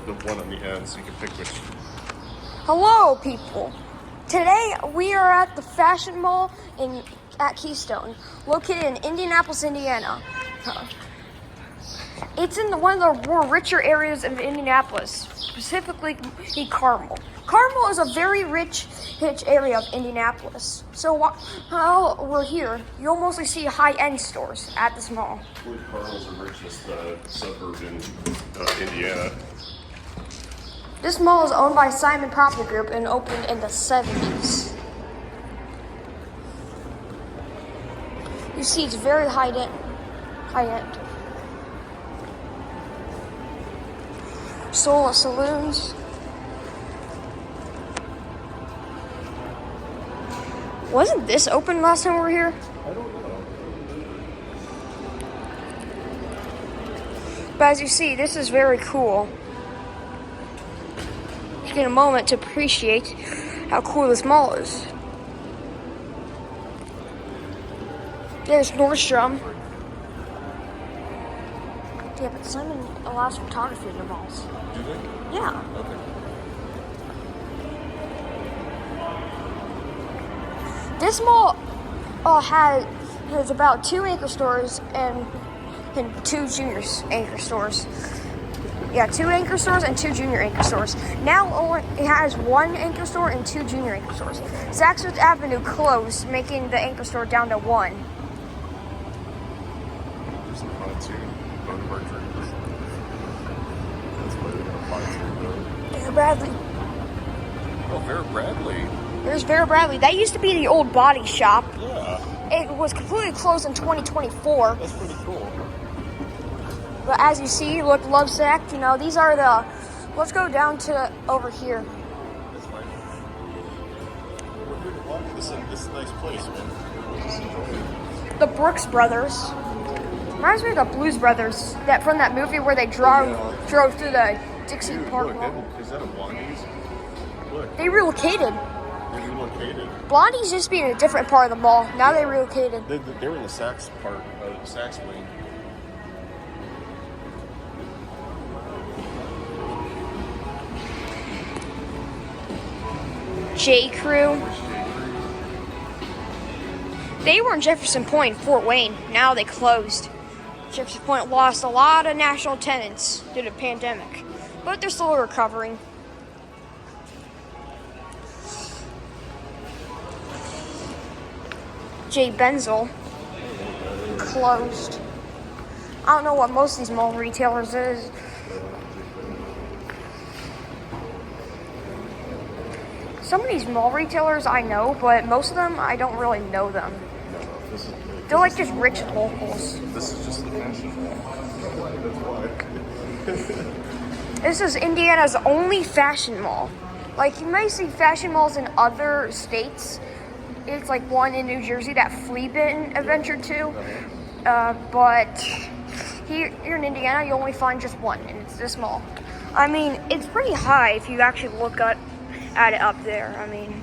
the one on the end so you can pick which. Hello, people. Today we are at the Fashion Mall at Keystone, located in Indianapolis, Indiana. It's in one of the more richer areas of Indianapolis, specifically Carmel. Carmel is a very rich area of Indianapolis. So while we're here, you'll mostly see high-end stores at this mall. I believe Carmel's the richest suburb in Indiana. This mall is owned by Simon Property Group and opened in the 70s. You see, it's very high-end. Solar saloons. Wasn't this open last time we were here? I don't know. But as you see, this is very cool. Just get a moment to appreciate how cool this mall is. There's Nordstrom. Yeah, but Simon allows photography in the malls. Do they? Yeah. Okay. This mall has about 2 anchor stores and 2 junior anchor stores. Yeah, 2 anchor stores and 2 junior anchor stores. Now it has 1 anchor store and 2 junior anchor stores. Saxford Avenue closed, making the anchor store down to 1. There's a pontoon boat of our dreams. That's why they got a pontoon boat. Vera Bradley. Oh, Vera Bradley. There's Vera Bradley. That used to be the old body shop. Yeah. It was completely closed in 2024. That's pretty cool. But as you see, look, Lovesac, these are the... Let's go down to over here. That's fine. We're here to walk. This is a nice place, man. We'll just enjoy it. The Brooks Brothers. Reminds me of the Blues Brothers, from that movie where they drove through the Dixie Park Look, Mall. is that a Blondie's? Look, They relocated. they relocated. Blondie's used to be in a different part of the mall. Now they relocated. They were in the sax part, the sax wing. J. Crew. They were in Jefferson Point, Fort Wayne. Now they closed. Jefferson Point lost a lot of national tenants due to the pandemic, but they're still recovering. J. Benzel closed. I don't know what most of these mall retailers is. Some of these mall retailers I know, but most of them I don't really know them. They're like just rich locals. This is just the fashion mall. That's why. This is Indiana's only fashion mall. Like, you may see fashion malls in other states. It's like one in New Jersey that Fleabin adventured to. But here in Indiana, you only find just one, and it's this mall. I mean, it's pretty high if you actually look at it up there. I mean,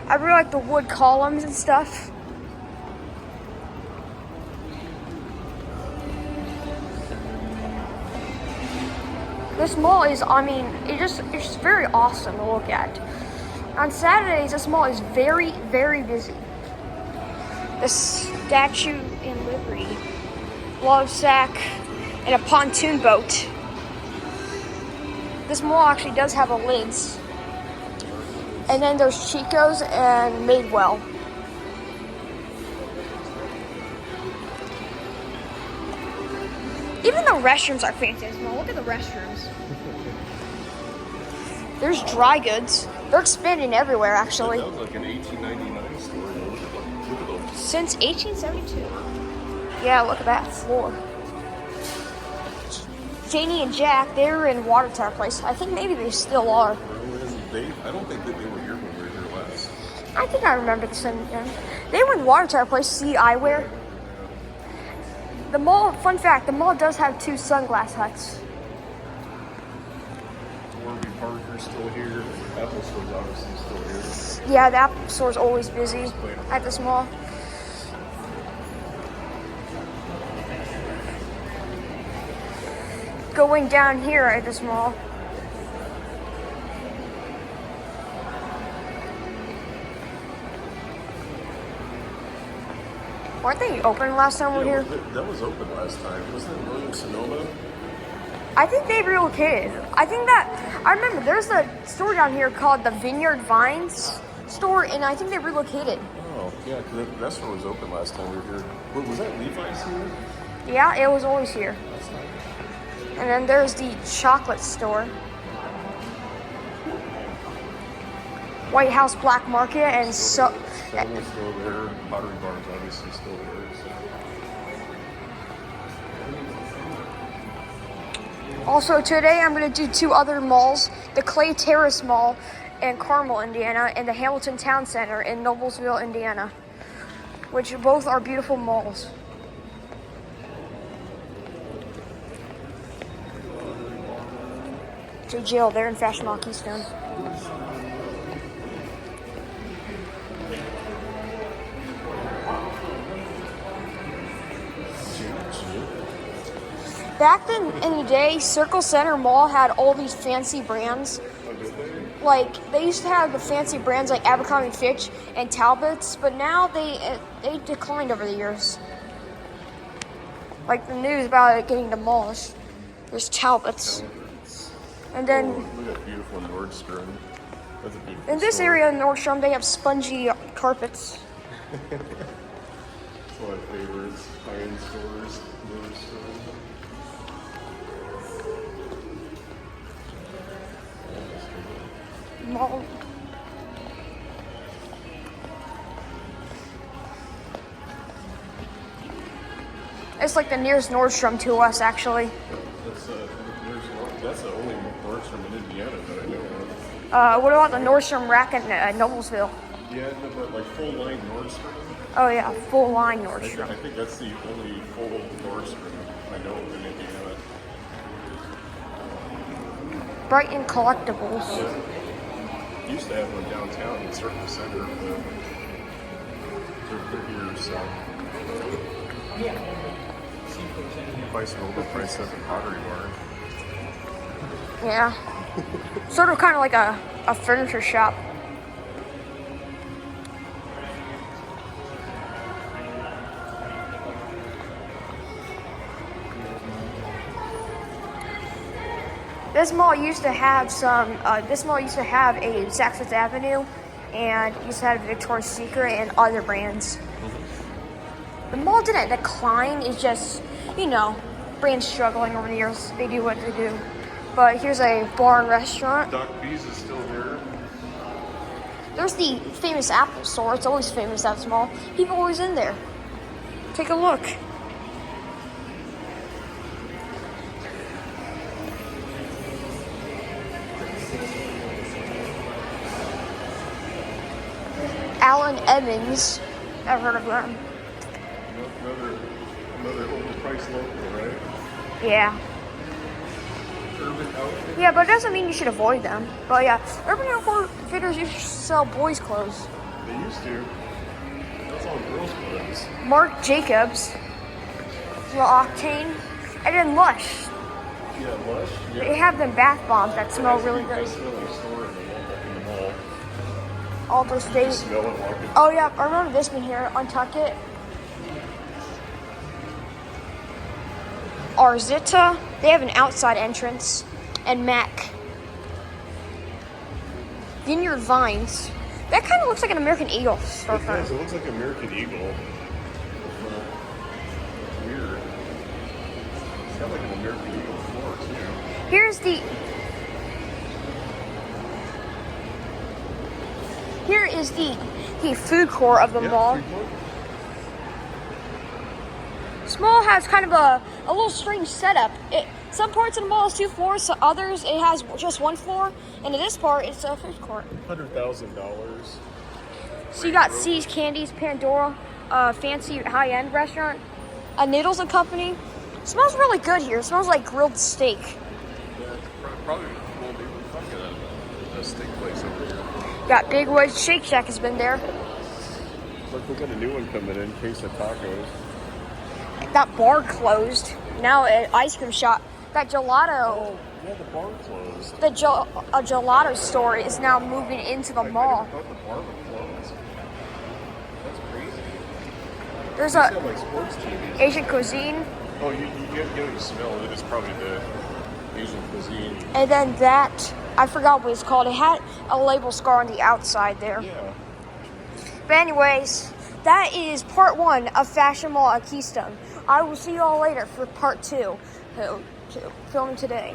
I really like the wood columns and stuff. This mall is, it's just very awesome to look at. On Saturdays, this mall is very, very busy. The Statue in Liberty, Lovesac, and a pontoon boat. This mall actually does have a Lids. And then there's Chico's and Madewell. Even the restrooms are fancy as well. Look at the restrooms. There's dry goods. They're expanding everywhere, actually. That was like an 1899 store. Look at those. Since 1872. Yeah, look at that floor. Janie and Jack, they were in Water Tower Place. I think maybe they still are. I don't think that they were here when we were here last. I think I remember the same thing. They were in Water Tower Place, see eyewear. The mall, fun fact, the mall does have 2 sunglass huts. Warby Parker's still here. Apple Store's obviously still here. Yeah, the Apple Store's always busy at this mall. Go going down here at this mall. Weren't they open last time we were here? That was open last time. Wasn't it Williams Sonoma? I think they relocated. I remember there's a store down here called the Vineyard Vines store, and I think they relocated. Oh, yeah, because that store was open last time we were here. Was that Levi's here? Yeah, it was always here. That's not. And then there's the chocolate store. White House Black Market and so. Settlement's still there. Pottery Barn's obviously still there. So. Also today I'm going to do 2 other malls, the Clay Terrace Mall in Carmel, Indiana, and the Hamilton Town Center in Noblesville, Indiana, which both are beautiful malls. To jail there in Fashion Mall Keystone. Back in the day, Circle Center Mall had all these fancy brands. Like, they used to have the fancy brands like Abercrombie & Fitch and Talbot's, but now they declined over the years. Like the news about it getting demolished. There's Talbot's. And then look at beautiful Nordstrom. That's a beautiful in this store. area in Nordstrom, they have spongy carpets. It's one of my favorites. High-end stores. Nordstrom. Mall. It's like the nearest Nordstrom to us, actually. That's the only Nordstrom in Indiana that I know of. What about the Nordstrom rack in Noblesville? Yeah, no, but like full line Nordstrom. Oh yeah, full line I Nordstrom. think that's the only full Nordstrom I know of in Indiana. Brighton Collectibles. Used to have one downtown in Circle Center, but they're here, so. Buy some overpriced stuff at Pottery Barn. Yeah. Sort of kind of like a furniture shop. This mall used to have a Saks Fifth Avenue, and used to have Victoria's Secret and other brands. The mall didn't decline, it's just, brands struggling over the years. They do what they do. But here's a bar and restaurant. Doc B's is still there. There's the famous Apple store. It's always famous at this mall. People always in there. Take a look. Allen Evans. I've heard of them. Another overpriced local, right? Yeah. Urban Outfitters. Yeah, but it doesn't mean you should avoid them. But yeah, Urban Outfitters used to sell boys' clothes. They used to. That's all girls' clothes. Marc Jacobs, La Octane, and then Lush. Yeah, Lush. Yeah. They have them bath bombs that smell really good. Best smelling store in the mall. All those You days. smell it walking. Oh yeah, I remember this one here, Untuckit. Arzita, they have an outside entrance, and Mac. Vineyard Vines. That kind of looks like an American Eagle It storefront. does. It looks like American Eagle. Weird. It's got like an American Eagle floor too. Here is the food court of the mall. This mall has kind of a little strange setup. Some parts of the mall is 2 floors, so others it has just 1 floor, and in this part it's a food court. $100,000. So you got C's Candies, Pandora, fancy high-end restaurant, a Noodles and Company. It smells really good here. It smells like grilled steak. Yeah, it's probably will be fucking a steak place over here. Got Big Woods Shake Shack has been there. Look, we got a new one coming in, Case of Tacos. That bar closed. Now an ice cream shop That gelato, Oh, yeah, the bar closed. a gelato store is now moving into the I mall. never thought the bar would close. That's crazy. There's They a sell like sports TVs. Asian cuisine, Oh, you get what you smell. It is probably the Asian cuisine. and then that, I forgot what it's called. It had a label scar on the outside there. Yeah. But anyways, that is part 1 of Fashion Mall at Keystone. I will see you all later for part 2. Filming today.